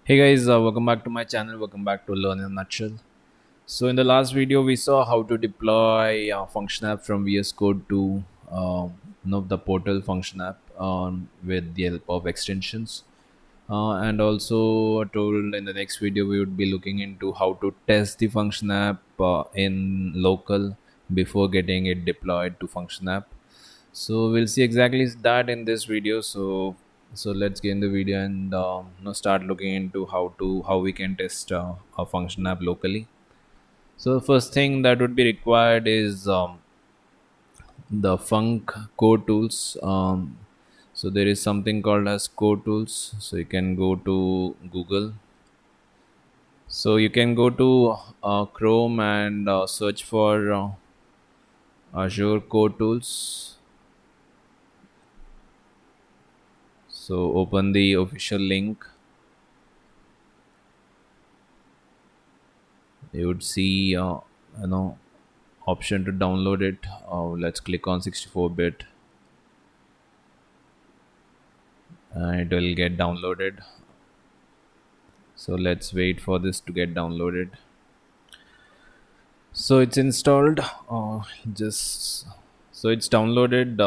Hey guys, welcome back to my channel. Welcome back to Learn in a Nutshell. So in the last video, we saw how to deploy function app from VS Code to the portal function app with the help of extensions. And also told in the next video we would be looking into how to test the function app in local before getting it deployed to function app. So we'll see exactly that in this video. So let's get in the video and start looking into how we can test a function app locally. So the first thing that would be required is the Func Core Tools. So there is something called as Core Tools. So you can go to Google. So you can go to Chrome and search for Azure Core Tools. So open the official link. You would see you know option to download it. Let's click on 64-bit and it will get downloaded. So let's wait for this to get downloaded. So it's installed. Just so it's downloaded.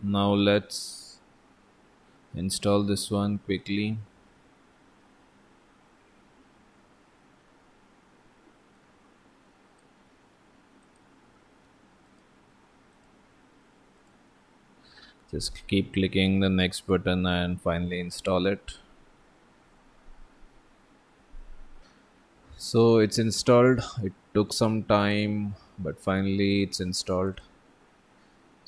Now let's install this one quickly. Just keep clicking the next button and finally install it. So it's installed. It took some time, but finally it's installed.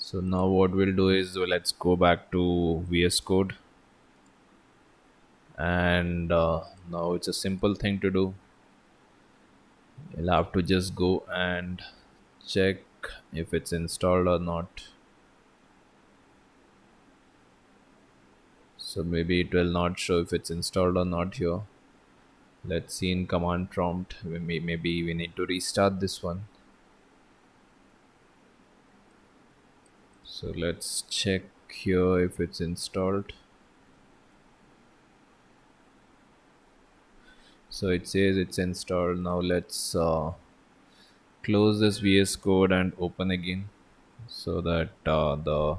So now what we'll do is let's go back to VS Code, and now it's a simple thing to do. You'll have to just go and check if it's installed or not. So maybe it will not show if it's installed or not here. Let's see in command prompt. Maybe we need to restart this one. So let's check here if it's installed. So it says it's installed. Now let's close this VS Code and open again, so that the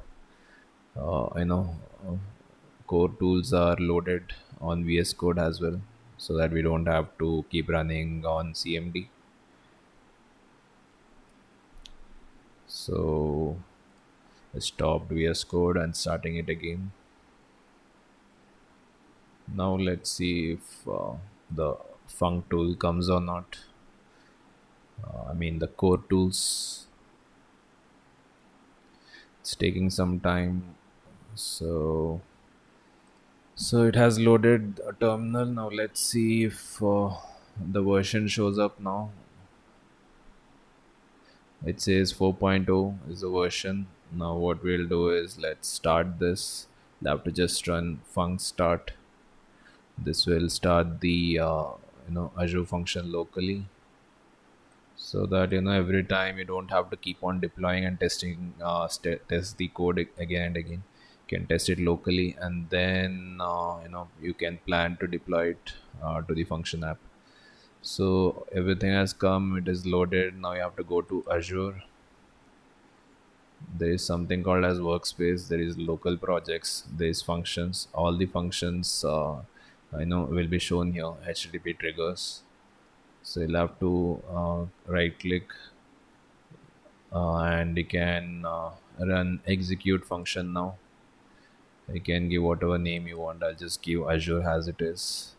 uh, you know uh, core tools are loaded on VS Code as well, so that we don't have to keep running on CMD. So I stopped VS Code and starting it again. Now let's see if the func tool comes or not. I mean the core tools. It's taking some time. So it has loaded a terminal. Now let's see if the version shows up now. It says 4.0 is the version. Now what we'll do is let's start this. We'll have to just run func start. This will start the Azure function locally, so that every time you don't have to keep on deploying and testing test the code again and again. You can test it locally, and then you can plan to deploy it to the function app. So everything has come, it is loaded. Now you have to go to Azure. There is something called as workspace. There is local projects, there is functions. All the functions will be shown here. HTTP triggers. So you'll have to right click and you can run execute function. Now you can give whatever name you want. I'll just give Azure as it is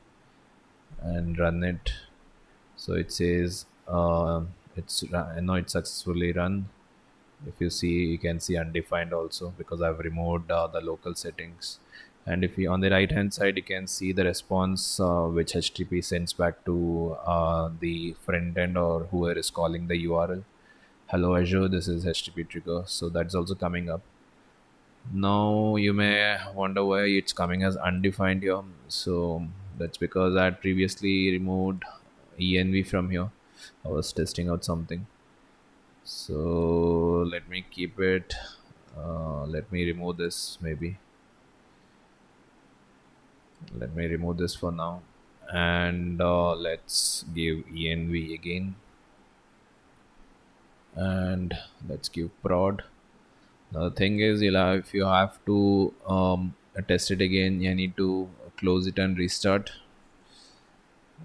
and run it. So it says it's successfully run. If you see, you can see undefined also, because I've removed the local settings. And if you on the right hand side, you can see the response which HTTP sends back to the front end or whoever is calling the URL. Hello Azure, this is HTTP trigger. So that's also coming up. Now you may wonder why it's coming as undefined here. So that's because I had previously removed env from here. I was testing out something. So let me keep it. Let me remove this maybe. Let me remove this for now, and let's give env again, and let's give prod. The thing is, if you have to test it again, you need to close it and restart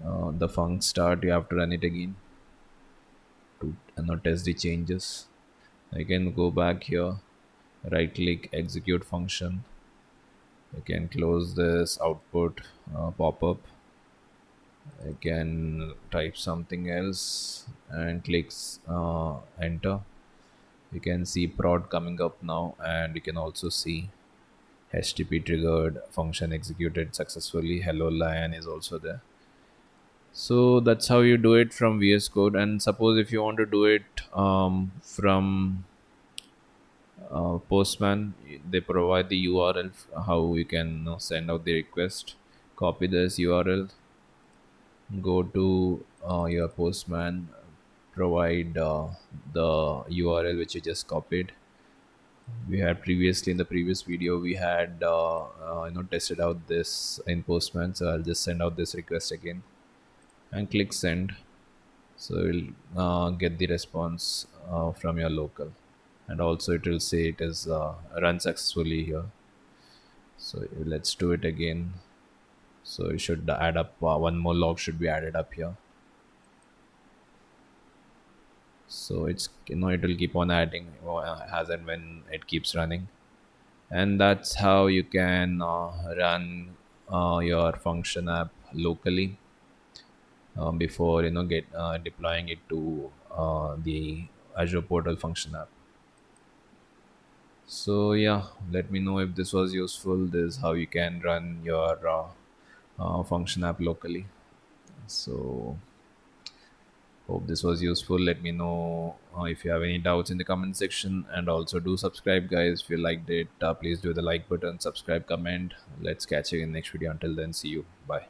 the func start. You have to run it again to test the changes. I can go back here, right click, execute function. I can close this output pop up. I can type something else and clicks enter. You can see prod coming up now, and you can also see HTTP triggered function executed successfully. Hello Lion is also there. So that's how you do it from VS Code. And suppose if you want to do it from Postman, they provide the URL how you can send out the request. Copy this URL, go to your Postman, provide the URL which you just copied. We had previously in the previous video we had tested out this in Postman, so I'll just send out this request again and click send. So you'll get the response from your local, and also it will say it is run successfully here. So let's do it again. So it should add up, one more log should be added up here. So it's, it will keep on adding as and when it keeps running. And that's how you can run your function app locally before get deploying it to the Azure portal function app. So yeah, let me know if this was useful. This is how you can run your function app locally. So hope this was useful. Let me know if you have any doubts in the comment section, and also do subscribe, guys. If you liked it, please do the like button, subscribe, comment. Let's catch you in next video. Until then, see you. Bye.